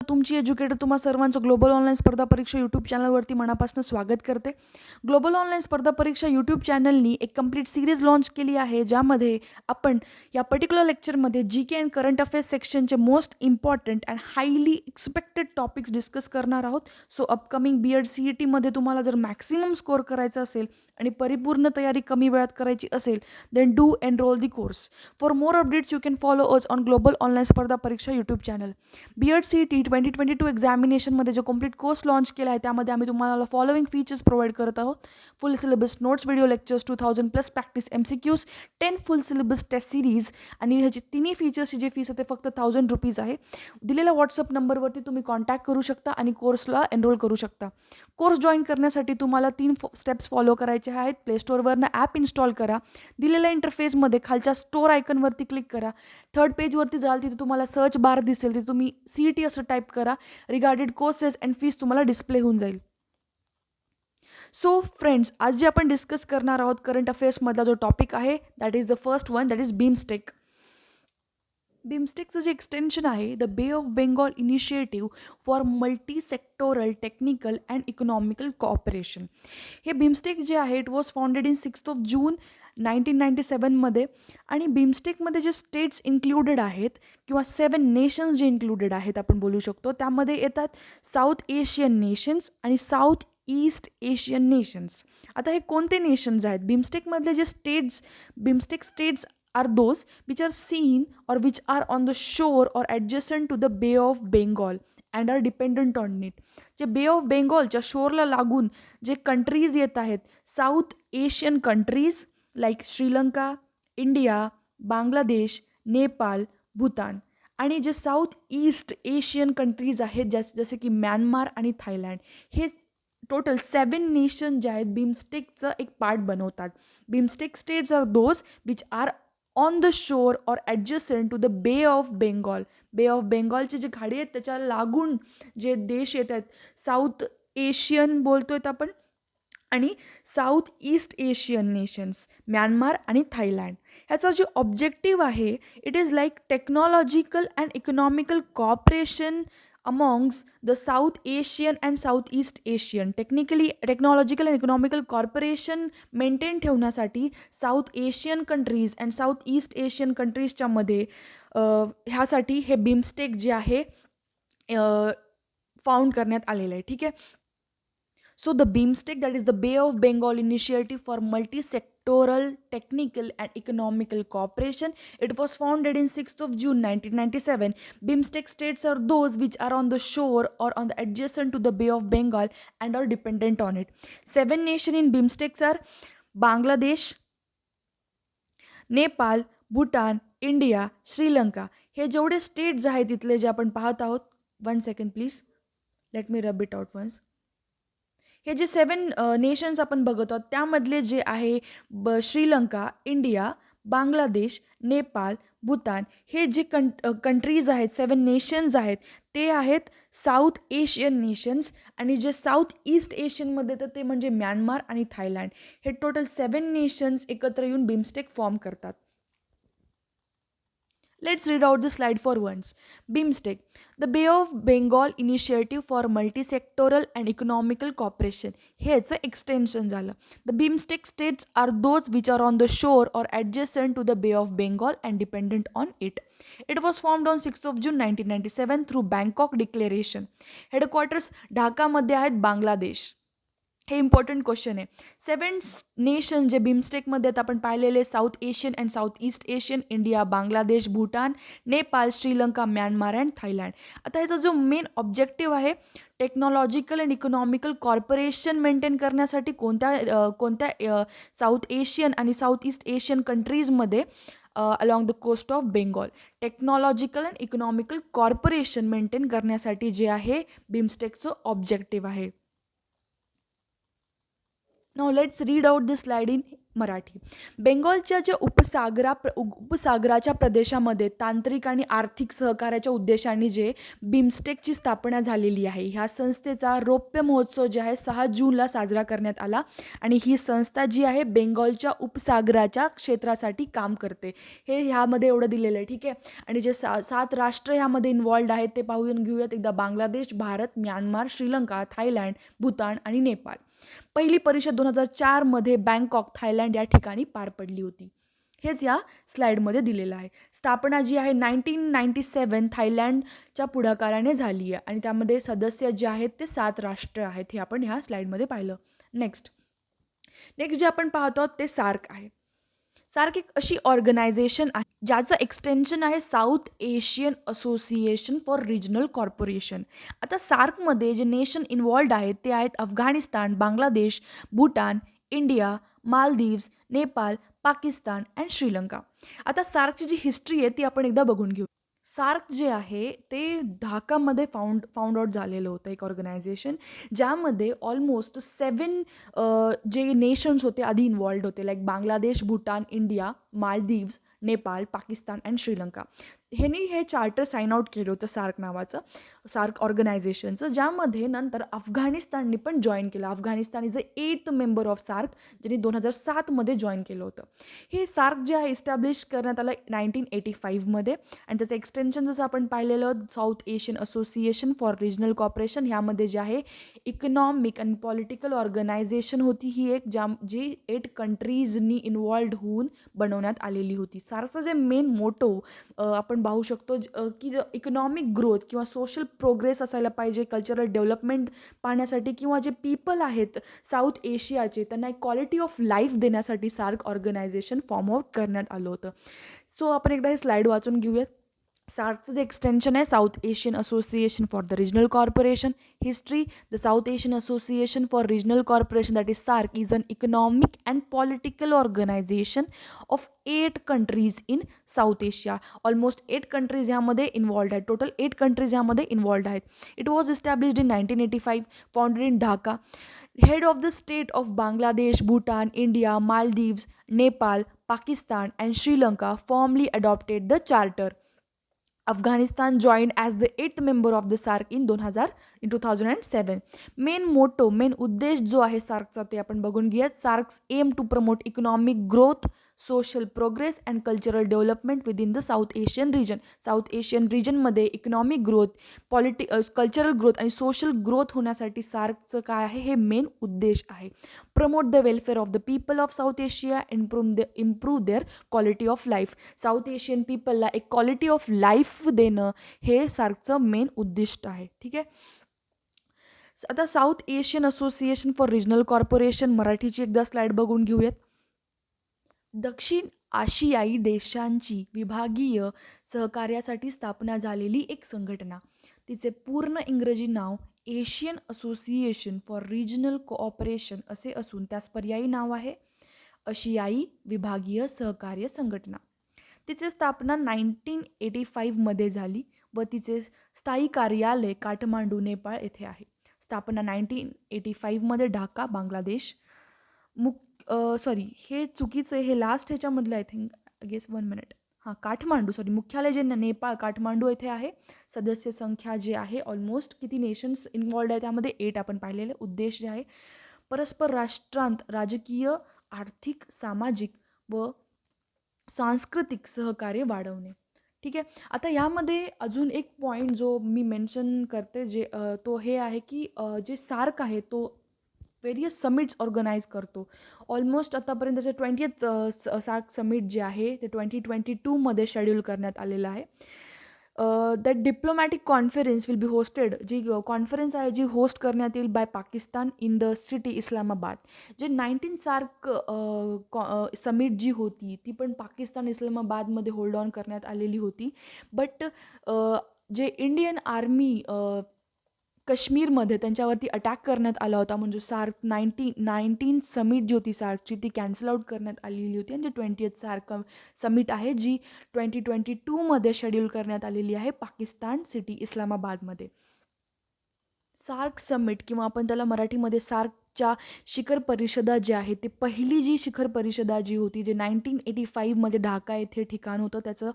तुमची एज्युकेटर तुम्हा सर्वांचं ग्लोबल ऑनलाईन स्पर्धा परीक्षा यूट्यूब चॅनलवरती मनापासून स्वागत करते. ग्लोबल ऑनलाईन स्पर्धा परीक्षा यूट्यूब चॅनलनी एक कंप्लीट सिरीज लॉन्च केली आहे, ज्यामध्ये आपण या पर्टिक्युलर लेक्चरमध्ये G K and current affairs सेक्शनचे most important and highly expected topics discuss करणार आहोत. So upcoming B Ed C E टीमध्ये तुम्हाला जर मॅक्सिमम स्कोअर करायचा असेल आणि परिपूर्ण तयारी कमी वेळात करायची असेल, then do enrol the course. For more updates you can follow us on global online स्पर्धा परीक्षा YouTube channel. B Ed C E T 2022 एक्झामिनेशनमध्ये जो कंप्लीट कोर्स लॉन्च केला आहे, त्यामध्ये आम्ही तुम्हाला फॉलोइंग फीचर्स प्रोव्हाइड करत आहोत. Full syllabus notes, video lectures, 2000+ practice MCQs, 10 full syllabus test series आणि ह्याची तिन्ही फीचर्सची जे फीस आहे ते फक्त ₹1000 आहे. दिलेल्या व्हॉट्सअप नंबरवरती तुम्ही कॉन्टॅक्ट करू शकता आणि कोर्सला एनरोल करू शकता. कोर्स जॉईन करण्यासाठी तुम्हाला 3 स्टेप्स फॉलो करायचे आहेत. प्ले स्टोअरवरनं ॲप इन्स्टॉल करा. दिलेल्या इंटरफेसमध्ये खालच्या स्टोअर आयकनवरती क्लिक करा. थर्ड पेजवरती जाल, तिथे तुम्हाला सर्च बार दिसेल, तिथे तुम्ही CET असं टाईप करा. रिगार्डेड कोर्सेस अँड फीस तुम्हाला डिस्प्ले होऊन जाईल. सो फ्रेंड्स, आज जे आपण डिस्कस करणार आहोत करंट अफेअर्समधला जो टॉपिक आहे, that is the first one, that is BIMSTEC. बीमस्टेकचं जे एक्सटेन्शन आहे, द बे of Bengal initiative for multi sectoral technical and economical cooperation. हे बीमस्टेक जे आहे, it was founded in 6 June 1997मध्ये. आणि बीमस्टेकमध्ये जे स्टेट्स इन्क्लुडेड आहेत किंवा 7 नेशन्स जे इन्क्लुडेड आहेत आपण बोलू शकतो, त्यामध्ये येतात साऊथ एशियन नेशन्स आणि साऊथ ईस्ट एशियन नेशन्स. आता हे कोणते नेशन्स आहेत? बीमस्टेकमधले जे states, BIMSTEC states are those which are seen or which are on the shore or adjacent to the Bay of Bengal and are dependent on it. जे बे of बेंगॉलच्या शोरला लागून जे countries येत आहेत, south Asian countries like Sri Lanka, India, Bangladesh, Nepal, Bhutan, आणि जे south east Asian countries आहेत जसे की म्यानमार आणि थायलंड, हे टोटल 7 नेशन जे आहेत बीमस्टेकचं एक पार्ट बनवतात. BIMSTEC states are those which are on the shore or adjacent to the बे ऑफ बेंगॉल. बे ऑफ बेंगॉलचे जे खाडी आहेत त्याच्या लागून जे देश येत आहेत, साऊथ एशियन बोलतो आहेत आपण, आणि south east Asian nations, Myanmar आणि थायलंड. ह्याचा जे ऑब्जेक्टिव्ह आहे, it is like technological and economical cooperation amongst the south Asian and south east Asian. Technological and economical corporation maintain ठेवण्यासाठी south Asian countries and south east Asian कंट्रीजच्या मध्ये ह्यासाठी हे BIMSTEC जे आहे फाउंड करण्यात आलेलं आहे. ठीक आहे. So the BIMSTEC, that is the Bay of Bengal Initiative for Multi-Sectoral Technical and Economical Cooperation, it was founded in 6th of June 1997. BIMSTEC states are those which are on the shore or on the adjacent to the Bay of Bengal and are dependent on it. 7 nations in BIMSTEC are Bangladesh, Nepal, Bhutan, India, Sri Lanka. हे जेवढे states आहेत तिथले जे आपण पाहत आहोत, 1 second please, let me rub it out once. हे जे 7 नेशन्स आपण बघत आहोत, त्यामधले जे आहे श्रीलंका, इंडिया, बांगलादेश, नेपाळ, भूतान, हे जे कंट्रीज आहेत, 7 नेशन्स आहेत, ते आहेत साऊथ एशियन नेशन्स. आणि जे साऊथ ईस्ट एशियनमध्ये येतं ते म्हणजे म्यानमार आणि थायलंड. हे टोटल 7 नेशन्स एकत्र येऊन बीमस्टेक फॉर्म करतात. Let's read out the slide for once. BIMSTEC, the Bay of Bengal Initiative for Multi-Sectoral and Economical Cooperation. हेच एक्सटेन्शन झालं. The BIMSTEC states are those which are on the shore or adjacent to the Bay of Bengal and dependent on it. It was formed on 6th of June 1997 through Bangkok Declaration. Headquarters ढाकामध्ये आहेत बांगलादेश. हे important question आहे. 7 nation जे बीमस्टेकमध्ये आहेत आपण पाहिलेले, south Asian and south east Asian, India, Bangladesh, Bhutan, Nepal, Sri Lanka, Myanmar and Thailand. आता ह्याचा जो मेन ऑब्जेक्टिव्ह आहे, technological and economical corporation maintain करण्यासाठी कोणत्या साऊथ एशियन आणि साऊथ ईस्ट एशियन कंट्रीजमध्ये along the coast of Bengal technological and economical corporation maintain करण्यासाठी जे आहे बीमस्टेकचं ऑब्जेक्टिव्ह आहे. Now let's read out this slide in Marathi. बेंगॉलच्या ज्या उपसागराच्या प्रदेशामध्ये तांत्रिक आणि आर्थिक सहकार्याच्या उद्देशाने जे बिमस्टेकची स्थापना झालेली आहे. ह्या संस्थेचा रौप्य महोत्सव जे आहे 6 जूनला साजरा करण्यात आला आणि ही संस्था जी आहे बेंगॉलच्या उपसागराच्या क्षेत्रासाठी काम करते. हे ह्यामध्ये एवढं दिलेलं आहे, ठीक आहे. आणि जे 7 राष्ट्र ह्यामध्ये इन्व्हॉल्वड आहेत ते पाहून घेऊयात एकदा. बांगलादेश, भारत, म्यानमार, श्रीलंका, थायलंड, भूतान आणि नेपाळ. पहिली परिषद 2004 मध्ये बँकॉक, थायलंड या ठिकाणी पार पडली होती. हेच या स्लाइडमध्ये दिलेलं आहे. स्थापना जी आहे 1997 थायलंडच्या पुढाकाराने झाली आहे आणि त्यामध्ये सदस्य जे आहेत ते 7 राष्ट्र आहेत. हे आपण ह्या स्लाइडमध्ये पाहिलं. नेक्स्ट जे आपण पाहतो ते सार्क आहे. सार्क एक अशी ऑर्गनायझेशन आहे ज्याचं एक्सटेन्शन आहे South Asian association for Regional corporation. आता सार्कमध्ये जे नेशन इन्व्हॉल्ड आहेत ते आहेत अफगाणिस्तान, बांगलादेश, भूटान, इंडिया, मालदीव्स, नेपाळ, पाकिस्तान अँड श्रीलंका. आता सार्कची जी हिस्ट्री आहे ती आपण एकदा बघून घेऊ. सार्क जे आहे ते ढाकामध्ये फाउंड आउट झालेलं होतं एक ऑर्गनायझेशन, ज्यामध्ये ऑलमोस्ट 7 जे नेशन्स होते आधी इन्व्हॉल्ड होते, like Bangladesh, Bhutan, India, Maldives, Nepal, Pakistan and Sri Lanka. ह्यांनी हे चार्टर साइन आउट केलं होतं सार्क नावाचं, सार्क ऑर्गनायझेशनचं, ज्यामध्ये नंतर अफगाणिस्तानने पण जॉईन केलं. Afghanistan is the 8th member of SAARC, ज्यांनी 2007 जॉईन केलं होतं. हे सार्क जे आहे इस्टॅब्लिश करण्यात आलं 1985 आणि त्याचं एक्सटेन्शन जसं आपण पाहिलेलं south Asian association for Regional corporation. ह्यामध्ये जे आहे इकॉनॉमिक आणि पॉलिटिकल ऑर्गनायझेशन होती ही एक, जी 8 कंट्रीजनी इन्व्हॉल्ड होऊन बनवण्यात आलेली होती. सार्कचं जे मेन मोटो आपण पाहू शकतो की इकॉनॉमिक ग्रोथ किंवा सोशल प्रोग्रेस असायला पाहिजे, कल्चरल डेव्हलपमेंट पाहण्यासाठी, किंवा जे पीपल आहेत साऊथ एशियाचे त्यांना एक क्वालिटी ऑफ लाईफ देण्यासाठी सार्क ऑर्गनायझेशन फॉर्म आउट करण्यात आलं होतं. सो आपण एकदा हे स्लाइड वाचून घेऊयात. सार्कचं जे एक्सटेन्शन आहे South Asian association for the Regional Corporation. हिस्ट्री: the south Asian association for Regional Corporation, that is SAARC, is an economic and political organisation of 8 countries in South Asia. Almost 8 countries ह्यामध्ये involved आहेत. Total 8 countries ह्यामध्ये involved आहेत. It was established in 1985, founded in Dhaka. Head of the state of Bangladesh, Bhutan, India, Maldives, Nepal, Pakistan and Sri Lanka formally adopted the charter. Afghanistan joined as the 8th member of the SARC in 2007. Main motto, main उद्देश जो आहे सार्कचा ते आपण बघून घेऊयात. SAARC's aim to promote economic growth, social progress and cultural development within the south Asian region. South Asian रिजनमध्ये economic growth, cultural growth आणि सोशल ग्रोथ होण्यासाठी सार्कचं काय आहे हे मेन उद्देश आहे. Promote the welfare of the people of south Asia, improve their quality of life. South Asian पीपलला एक क्वालिटी ऑफ लाईफ देणं हे सार्कचं मेन उद्दिष्ट आहे. ठीक आहे. आता south Asian association for Regional corporation मराठीची एकदा स्लाइड बघून घेऊयात. दक्षिण आशियाई देशांची विभागीय सहकार्यासाठी स्थापना झालेली एक संघटना. तिचे पूर्ण इंग्रजी नाव Asian association for regional cooperation असे असून त्यास पर्यायी नाव आहे आशियाई विभागीय सहकार्य संघटना. तिची स्थापना 1985 झाली व तिचे स्थायी कार्यालय काठमांडू, नेपाळ येथे आहे. स्थापना 1985 ढाका, बांगलादेश. हे चुकीचं आहे, हे लास्ट ह्याच्यामधलं I think, guess 1 minute. Kathmandu, मुख्यालय जे नेपाळ काठमांडू येथे आहे. सदस्य संख्या जे आहे ऑलमोस्ट किती नेशन्स इन्व्हॉल्ड आहे त्यामध्ये 8 आपण पाहिलेले. उद्देश जे आहे परस्पर राष्ट्रांत राजकीय, आर्थिक, सामाजिक व सांस्कृतिक सहकार्य वाढवणे. ठीक आहे. आता ह्यामध्ये अजून एक पॉईंट जो मी मेन्शन करते जे तो हे आहे की जे सार्क आहे तो व्हेरियस समिट्स ऑर्गनाईज करतो. ऑलमोस्ट आतापर्यंत त्याचे 20th सार्क समिट जे आहे ते 2022 शेड्यूल करण्यात आलेलं आहे. That diplomatic conference will be hosted, जी कॉन्फरन्स आहे जी होस्ट करण्यात येईल by Pakistan in the city Islamabad. जे 19 सार्क समिट जी होती ती पण पाकिस्तान इस्लामाबादमध्ये होल्ड ऑन करण्यात आलेली होती. बट जे इंडियन आर्मी काश्मीरमध्ये त्यांच्यावरती अटॅक करण्यात आला होता, म्हणजे सार्क 19 समिट जी होती सार्कची ती कॅन्सल आउट करण्यात आलेली होती. आणि जे 20th सार्क समिट आहे जी 2022 शेड्यूल करण्यात आलेली आहे पाकिस्तान सिटी इस्लामाबादमध्ये. सार्क समिट किंवा आपण त्याला मराठीमध्ये सार्क सार्कच्या शिखर परिषदा जी आहे, ती पहिली जी शिखर परिषदा जी होती, जे 1985मध्ये ढाका येथे ठिकाण होतं त्याचं,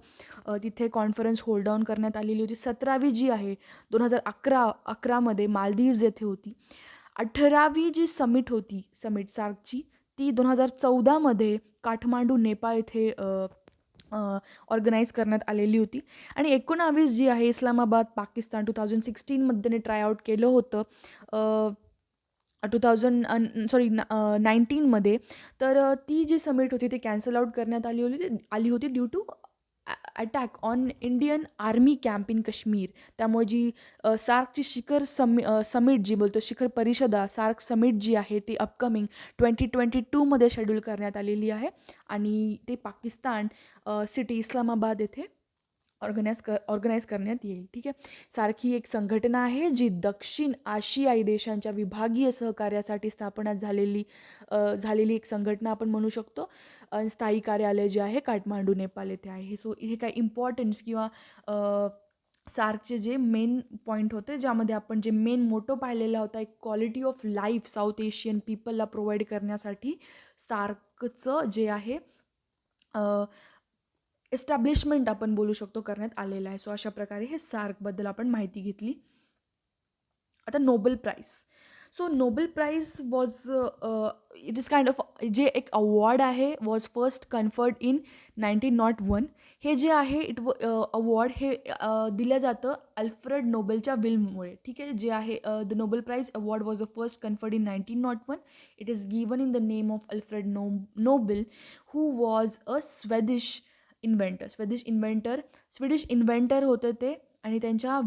तिथे कॉन्फरन्स होल्ड डाऊन करण्यात आलेली होती. 17वी जी आहे 2011मध्ये मालदीव्ज येथे होती. 18वी जी समिट सार्कची, ती 2014मध्ये काठमांडू नेपाळ येथे ऑर्गनाईज करण्यात आलेली होती. आणि 19 जी आहे इस्लामाबाद पाकिस्तान 2016मध्ये त्यांनी ट्राय आउट केलं होतं. 19मध्ये. तर ती जी समिट होती ती कॅन्सल आउट करण्यात आली होती due to attack on Indian army camp in Kashmir. त्यामुळे जी सार्कची समिट जी बोलतो शिखर परिषदा, सार्क समिट जी आहे ती अपकमिंग 2022मध्ये शेड्यूल करण्यात आलेली आहे. आणि ते पाकिस्तान सिटी इस्लामाबाद येथे ऑर्गनाईज करण्यात येईल. ठीक आहे. सारखी एक संघटना आहे जी दक्षिण आशियाई देशांच्या विभागीय सहकार्यासाठी स्थापना झालेली एक संघटना आपण म्हणू शकतो. स्थायी कार्यालय जे आहे काठमांडू नेपाळ येथे आहे. सो हे काही इम्पॉर्टन्स किंवा सार्कचे जे मेन पॉईंट होते, ज्यामध्ये आपण जे मेन मोटो पाहिलेला होता, एक quality of life south Asian पीपलला प्रोव्हाइड करण्यासाठी सार्कचं जे आहे एस्टॅब्लिशमेंट आपण बोलू शकतो करण्यात आलेलं आहे. सो अशा प्रकारे हे सार्कबद्दल आपण माहिती घेतली. आता Nobel prize. So Nobel prize was it is kind of जे एक अवॉर्ड आहे, वॉज फर्स्ट कन्फर्ड इन 1901. हे जे आहे अवॉर्ड हे दिलं जातं अल्फ्रेड नोबेलच्या विलमुळे. ठीक आहे. जे आहे the Nobel prize award was the first conferred in 1901. It is given in the name of Alfred Nobel, who was a Swedish inventor होते ते. आणि त्यांच्या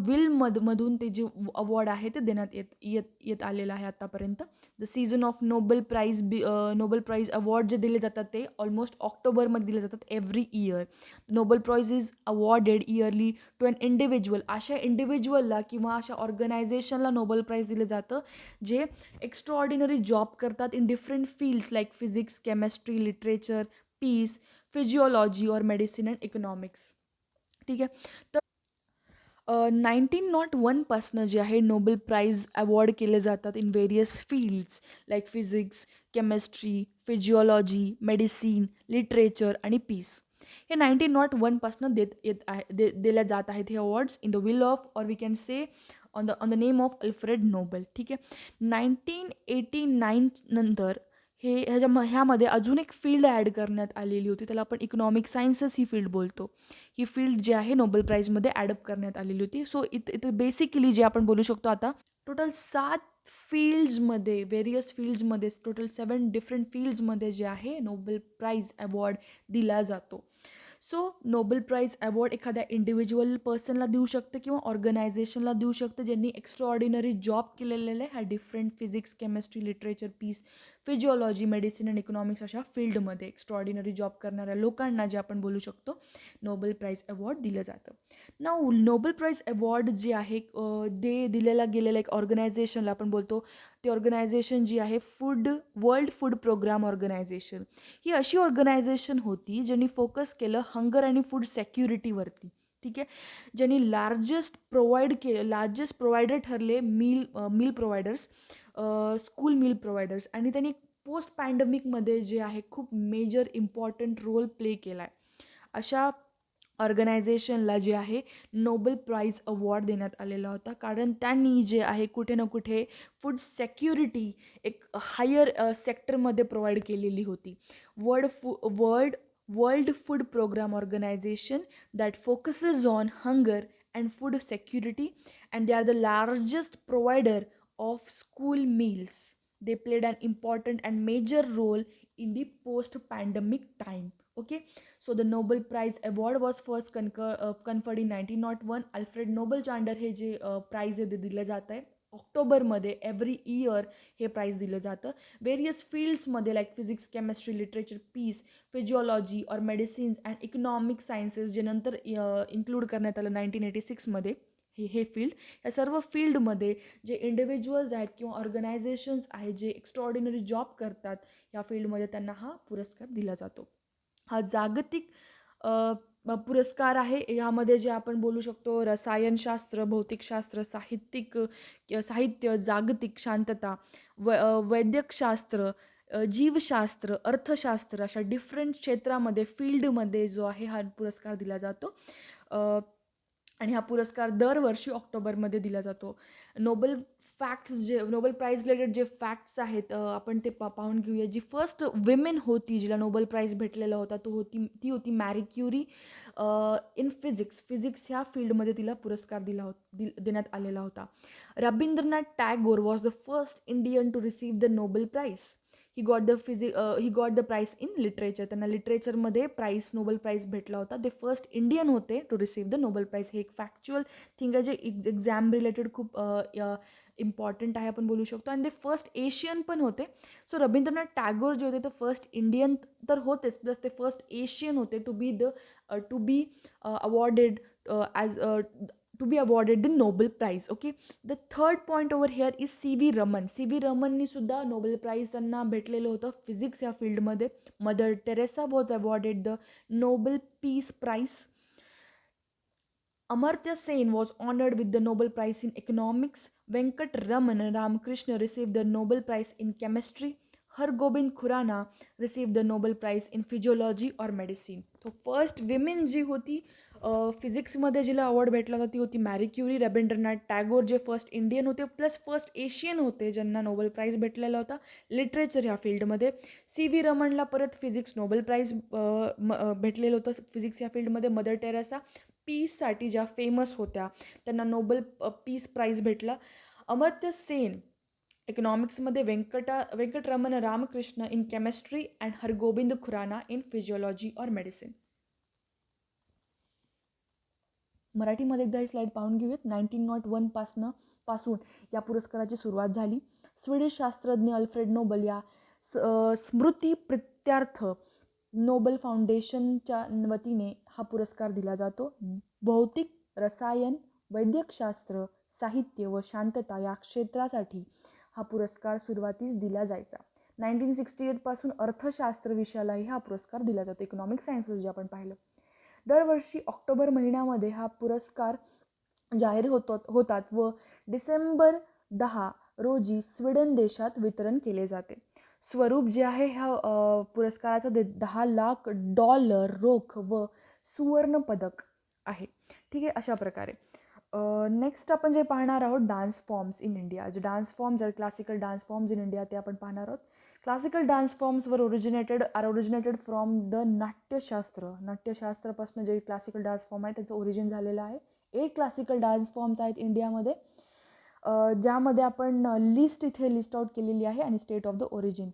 मधून ते जे अवॉर्ड आहे ते देण्यात येत आलेलं आहे आत्तापर्यंत. The season of Nobel prize award जे दिले जातात ते ऑलमोस्ट ऑक्टोबरमध्ये दिले जातात every year. Nobel prize is awarded yearly to an individual. अशा इंडिव्हिज्युअलला किंवा अशा ऑर्गनायझेशनला नोबेल प्राईज दिलं जातं जे एक्स्ट्राऑर्डिनरी जॉब करतात in different fields like physics, chemistry, literature, peace, physiology और मेडिसिन अँड इकॉनॉमिक्स. ठीक आहे. तर 1901पासनं जे आहे नोबेल प्राईज अवॉर्ड केले जातात in various fields like physics, chemistry, physiology, medicine, literature आणि पीस. हे 1901पासनं दिल्या जात आहेत हे awards in the will of or we can say on the name of Alfred Nobel. ठीक आहे. 1989 नंतर ह्यामध्ये अजून एक फील्ड ॲड करण्यात आलेली होती. त्याला आपण इकॉनॉमिक सायन्सेस ही फील्ड बोलतो. ही फील्ड जी आहे नोबेल प्राईजमध्ये ॲडअप करण्यात आलेली होती. सो इथे बेसिकली जे आपण बोलू शकतो आता टोटल 7 फील्ड्समध्ये, व्हेरियस फील्ड्समध्ये, टोटल 7 डिफरंट फील्ड्समध्ये जे आहे नोबेल प्राईज अवॉर्ड दिला जातो. सो नोबेल प्राईज अवॉर्ड एखाद्या इंडिव्हिज्युअल पर्सनला देऊ शकते किंवा ऑर्गनायझेशनला देऊ शकते ज्यांनी एक्स्ट्राऑर्डिनरी जॉब केलेले आहे ह्या different physics, chemistry, literature, peace, physiology, medicine and economics अशा फील्डमध्ये एक्स्ट्राऑर्डिनरी जॉब करणाऱ्या लोकांना जे आपण बोलू शकतो नोबेल प्राईज अवॉर्ड दिलं जातं. नाऊ नोबेल प्राईज अवॉर्ड जे आहे दिलेला गेलेला एक ऑर्गनायझेशनला आपण बोलतो. ती ऑर्गनायझेशन जी आहे वर्ल्ड फूड प्रोग्राम ऑर्गनायझेशन. ही अशी ऑर्गनायझेशन होती ज्यांनी फोकस केलं हंगर आणि फूड सेक्युरिटीवरती. ठीक आहे. ज्यांनी लार्जेस्ट प्रोव्हायडर ठरले meal providers, school meal providers. आणि त्यांनी पोस्ट पॅन्डेमिकमध्ये जे आहे खूप मेजर इम्पॉर्टंट रोल प्ले केला आहे. अशा ऑर्गनायझेशनला जे आहे नोबेल प्राईज अवॉर्ड देण्यात आलेला होता. कारण त्यांनी जे आहे कुठे ना कुठे फूड सेक्युरिटी एक हायर सेक्टरमध्ये प्रोव्हाइड केलेली होती. World food programme organisation that focuses on hunger and food security and they are the largest provider of school meals. They played an important and major role in the post-pandemic time. Okay, so the Nobel Prize Award was first conferred in 1901. Alfred नोबेलच्या under हे जे price आहे ते दिलं जात आहे. ऑक्टोबरमध्ये every year हे प्राईज दिलं जातं. व्हेरियस फील्ड्समध्ये like physics, chemistry, literature, peace, physiology और मेडिसिन्स अँड इकॉनॉमिक सायन्सेस जे नंतर इन्क्लूड करण्यात आलं 1986मध्ये. हे फील्ड, या सर्व फील्डमध्ये जे इंडिव्हिज्युअल्स आहेत किंवा ऑर्गनायझेशन्स आहेत जे एक्स्ट्राऑर्डिनरी जॉब करतात या फील्डमध्ये त्यांना हा पुरस्कार दिला जातो. हा जागतिक पुरस्कार आहे. यामध्ये जे आपण बोलू शकतो रसायनशास्त्र, भौतिकशास्त्र, साहित्य, जागतिक शांतता, वैद्यकशास्त्र, जीवशास्त्र, अर्थशास्त्र अशा डिफरंट क्षेत्रामध्ये, फील्डमध्ये जो आहे हा पुरस्कार दिला जातो. अ, आणि हा पुरस्कार दरवर्षी ऑक्टोबरमध्ये दिला जातो. नोबेल नोबेल प्राईज रिलेटेड जे फॅक्ट्स आहेत, आपण ते पाहून घेऊया. जी फर्स्ट विमेन होती जिला नोबेल प्राईज भेटलेला होता ती होती मॅरी क्युरी. इन फिजिक्स ह्या फील्डमध्ये तिला पुरस्कार देण्यात आलेला होता. Rabindranath Tagore was the first Indian to receive the Nobel prize. He got the prize in literature. त्यांना लिटरेचरमध्ये नोबेल प्राईज भेटला होता. ते फर्स्ट इंडियन होते to receive the Nobel prize. हे एक फॅक्च्युअल थिंग आहे जे एक्झाम रिलेटेड खूप इम्पॉर्टंट आहे आपण बोलू शकतो. आणि ते फर्स्ट एशियन पण होते. सो रवींद्रनाथ टागोर जे होते ते फर्स्ट इंडियन तर होतेच, प्लस ते फर्स्ट एशियन होते to be awarded as to be awarded the Nobel prize. Okay. The third point over here is C V रमननी सुद्धा नोबेल प्राईज त्यांना भेटलेलं होतं फिजिक्स या फील्डमध्ये. Mother Teresa was awarded the Nobel peace prize. Amartya Sen was honored with the Nobel Prize in Economics. Venkat Raman Ramakrishna received the Nobel Prize in Chemistry. Hargobind Khurana received the Nobel Prize in Physiology or Medicine. So first women जी होती फिजिक्समध्ये जिला award भेटला होता ती होती मॅरी Curie. Rabindranath Tagore जे first Indian होते plus first Asian होते ज्यांना नोबेल प्राईज भेटलेला होता लिटरेचर ह्या फील्डमध्ये. सी रमणला परत फिजिक्स नोबेल प्राईज भेटलेलं होतं फिजिक्स या फील्डमध्ये. मदर टेरेसा पीससाठी ज्या फेमस होत्या त्यांना नोबेल पीस प्राईज भेटला. अमर्त्य सेन इकॉनॉमिक्समध्ये, Venkataraman Ramakrishna in chemistry and Hargobind Khorana in physiology और मेडिसिन. मराठीमध्ये एकदा ही स्लाईड पाहून घेऊयात. 1901 पासून या पुरस्काराची सुरुवात झाली. स्वीडिश शास्त्रज्ञ अल्फ्रेड नोबल या स्मृतिप्रित्यर्थ नोबेल फाउंडेशनच्या वतीने हा पुरस्कार दिला जातो. भौतिक, रसायन, वैद्यकशास्त्र, साहित्य व शांतता या क्षेत्रासाठी हा पुरस्कार सुरुवातीस दिला जायचा. 1968 पासून अर्थशास्त्र विषयालाही हा पुरस्कार दिला जातो. इकॉनॉमिक सायन्सेस जे आपण पाहिलं. दरवर्षी ऑक्टोबर महिन्यामध्ये हा पुरस्कार जाहीर होतात व डिसेंबर 10 रोजी स्वीडन देशात वितरण केले जाते. स्वरूप जे आहे ह्या पुरस्काराचं $10,00,000 रोख व सुवर्ण पदक आहे. ठीक आहे. अशा प्रकारे नेक्स्ट आपण जे पाहणार आहोत डान्स फॉर्म्स इन इंडिया. जे डान्स फॉर्म्स आहेत classical dance forms in India ते आपण पाहणार आहोत. Classical dance forms originated from the नाट्यशास्त्रापासून जे क्लासिकल डान्स फॉर्म आहे त्याचं ओरिजिन झालेलं आहे. 8 क्लासिकल डान्स फॉर्म्स आहेत इंडियामध्ये, ज्यामध्ये आपण इथे लिस्ट आउट केलेली आहे आणि स्टेट ऑफ द ओरिजिन.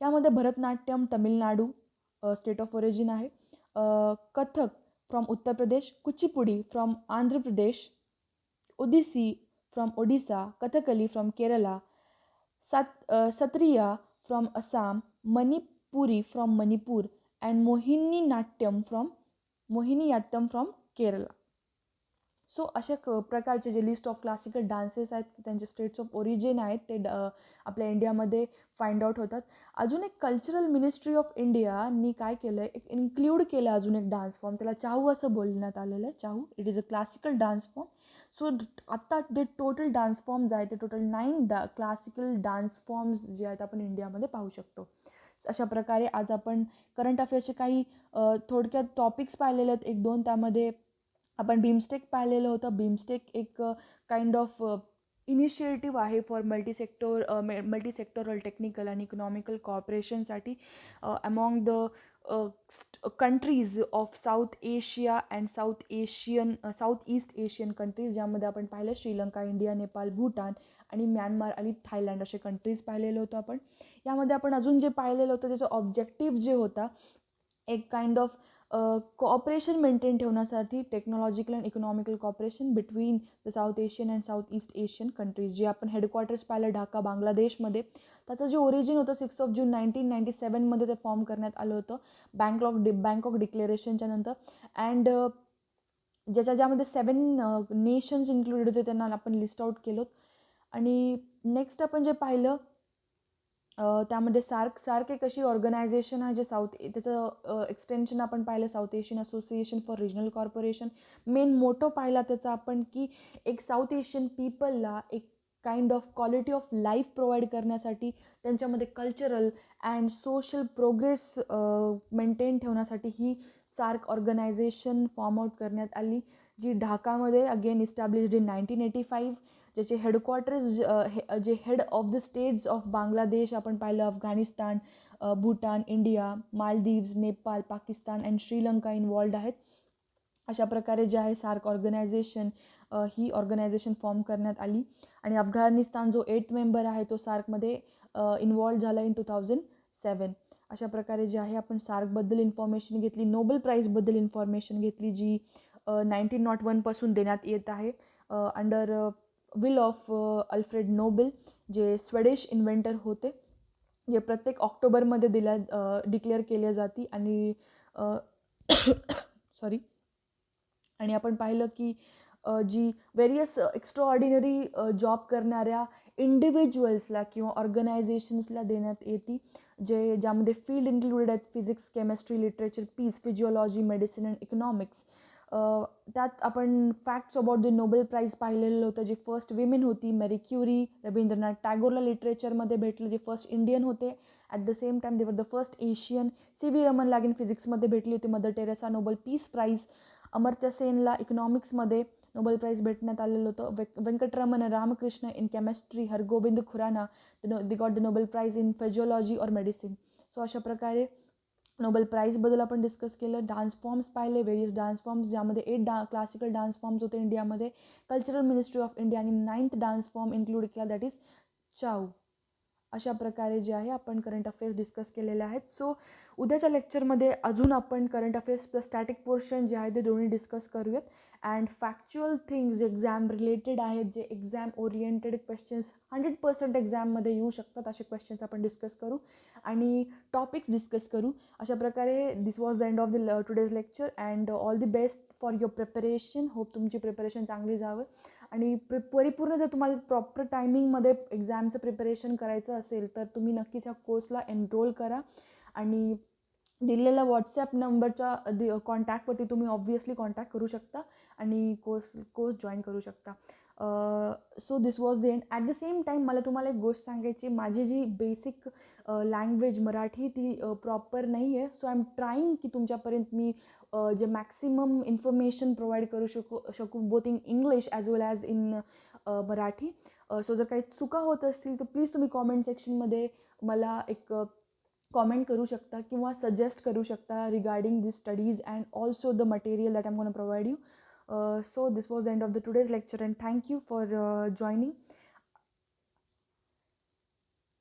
यामध्ये Bharatanatyam Tamil Nadu state of origin आहे. Kathak from Uttar Pradesh, Kuchipudi from Andhra Pradesh, Odissi from Odisha, Kathakali from Kerala, Sattriya from Assam, Manipuri from Manipur and Mohiniyattam from Kerala. So अशा प्रकारचे जे लिस्ट ऑफ क्लासिकल डान्सेस आहेत त्यांचे स्टेट्स ऑफ ओरिजिन आहेत ते आपल्या इंडियामध्ये फाइंड आउट होतात. अजून एक कल्चरल मिनिस्ट्री ऑफ इंडियानी काय केलं आहे, एक इन्क्ल्यूड केलं अजून एक डान्स फॉर्म, त्याला चाहू असं बोलण्यात आलेलं आहे. चाहू it is a classical dance form. So आत्ता जे टोटल डान्स फॉर्म्स आहेत ते टोटल 9 क्लासिकल डान्स फॉर्म्स जे आहेत आपण इंडियामध्ये पाहू शकतो. अशा प्रकारे आज आपण करंट अफेअर्सचे काही थोडक्यात टॉपिक्स पाहिलेले आहेत 1-2. त्यामध्ये आपण बीमस्टेक पाहिलेलं होतं. बीमस्टेक एक काइंड ऑफ इनिशिएटिव्ह आहे फॉर मल्टीसेक्टोरल टेक्निकल आणि इकॉनॉमिकल कॉपरेशनसाठी among the countries of south Asia and south east Asian countries, ज्यामध्ये आपण पाहिलं श्रीलंका, इंडिया, नेपाळ, भूटान आणि म्यानमार आणि थायलंड असे कंट्रीज पाहिलेलं होतं आपण. यामध्ये आपण अजून जे पाहिलेलं होतं त्याचं ऑब्जेक्टिव्ह जे होता एक काइंड ऑफ कॉपरेशन मेंटेन ठेवण्यासाठी technological and economical cooperation between the south Asian and south east Asian countries. जे आपण हेडक्वार्टर्स पाहिलं ढाका बांगलादेशमध्ये, त्याचं जे ओरिजिन होतं 6 जून 1997 ते फॉर्म करण्यात आलं होतं बँकॉक डिक्लेरेशनच्या नंतर. अँड ज्यामध्ये 7 नेशन्स इन्क्लुडेड होते त्यांना आपण लिस्ट आउट केलं. आणि नेक्स्ट आपण जे पाहिलं त्यामध्ये सार्क एक अशी ऑर्गनायझेशन आहे जे त्याचं एक्सटेन्शन आपण पाहिलं south Asian association for Regional corporation. Main motto पाहिला त्याचा आपण की एक साऊथ एशियन पीपलला एक kind of quality of life provide करण्यासाठी, त्यांच्यामध्ये cultural and social progress maintain ठेवण्यासाठी ही सार्क ऑर्गनायझेशन फॉर्म आउट करण्यात आली, जी ढाकामध्ये अगेन इस्टॅब्लिश्ड इन 1985. ज्याचे हेडक्वार्टर्स जे head of the states of Bangladesh आपण पाहिलं, Afghanistan, Bhutan, India, Maldives, Nepal, Pakistan and Sri Lanka involved आहेत. अशा प्रकारे जे आहे सार्क ऑर्गनायझेशन, ही ऑर्गनायझेशन फॉर्म करण्यात आली. आणि अफगाणिस्तान जो 8th मेंबर आहे तो सार्कमध्ये इन्वॉल्व झाला इन 2007. अशा प्रकारे जे आहे आपण सार्कबद्दल इन्फॉर्मेशन घेतली. नोबेल प्राईजबद्दल इन्फॉर्मेशन घेतली, जी 1901पासून देण्यात येत आहे under will of Alfred Nobel, जे स्वेडिश इन्व्हेंटर होते, जे प्रत्येक ऑक्टोबरमध्ये डिक्लेअर केले जाते. आणि सॉरी आणि आपण पाहिलं की जी व्हेरियस एक्स्ट्रा ऑर्डिनरी जॉब करणाऱ्या इंडिव्हिज्युअल्सला किंवा ऑर्गनायझेशन्सला देण्यात येते, ज्यामध्ये फील्ड इन्क्लुडेड आहेत physics, chemistry, literature, peace, physiology, medicine and economics. त्यात आपण facts about the Nobel prize पाहिलेलं होतं. जी फर्स्ट विमेन होती मेरी क्युरी. रवींद्रनाथ टागोरला लिटरेचरमध्ये भेटलं, जे फर्स्ट इंडियन होते. At the same time they were the first Asian. CV Raman लागेन फिजिक्समध्ये भेटली होती. Mother Teresa Nobel peace prize. Amartya सेनला इकॉनॉमिक्समध्ये नोबेल प्राईज भेटण्यात आलेलं होतं. Venkataraman Ramakrishna in chemistry. Hargovind Khorana they got the Nobel prize in physiology और मेडिसिन. सो अशा प्रकारे नोबेल प्राईजबद्दल आपण डिस्कस केलं. डान्स फॉर्म्स पाहिले, व्हेरियस डान्स फॉर्म्स, ज्यामध्ये 8 क्लासिकल डान्स फॉर्म्स होते इंडियामध्ये. कल्चरल मिनिस्ट्री ऑफ इंडिया आणि 9th डान्स फॉर्म इन्क्लूड केला, दॅट इज चाऊ. अशा प्रकारे जे आहे आपण करंट अफेअर्स डिस्कस केलेले आहेत. सो उद्याच्या लेक्चरमध्ये अजून आपण current affairs plus static portion जे आहे ते दोन्ही डिस्कस करूयात. अँड फॅक्च्युअल थिंग्स जे एक्झाम रिलेटेड आहेत, जे एक्झाम ओरिएंटेड क्वेश्चन्स 100% एक्झाममध्ये येऊ शकतात, असे क्वेश्चन्स आपण डिस्कस करू आणि टॉपिक्स डिस्कस करू. अशा प्रकारे this was the end of the today's lecture and all the best for your preparation. Hope तुमची प्रिपरेशन चांगली जावं. आणि परिपूर्ण जर तुम्हाला प्रॉपर टायमिंगमध्ये एक्झामचं प्रिपरेशन करायचं असेल तर तुम्ही नक्कीच ह्या कोर्सला एनरोल करा. आणि दिलेल्या व्हॉट्सॲप नंबरच्या कॉन्टॅक्टवरती तुम्ही ऑब्व्हियसली कॉन्टॅक्ट करू शकता आणि कोर्स जॉईन करू शकता. So this was the end. At the same time मला तुम्हाला एक गोष्ट सांगायची, माझी जी बेसिक लँग्वेज मराठी ती प्रॉपर नाही आहे. सो आय एम ट्राईंग की तुमच्यापर्यंत मी जे मॅक्सिमम इन्फॉर्मेशन प्रोव्हाइड करू शकू both in English as well as in Marathi. So जर काही चुका होत असतील तर प्लीज तुम्ही कॉमेंट सेक्शनमध्ये मला एक कॉमेंट करू शकता किंवा सजेस्ट करू शकता regarding this studies and also the material that I am gonna provide you. So this was the end of the today's lecture and thank you for joining.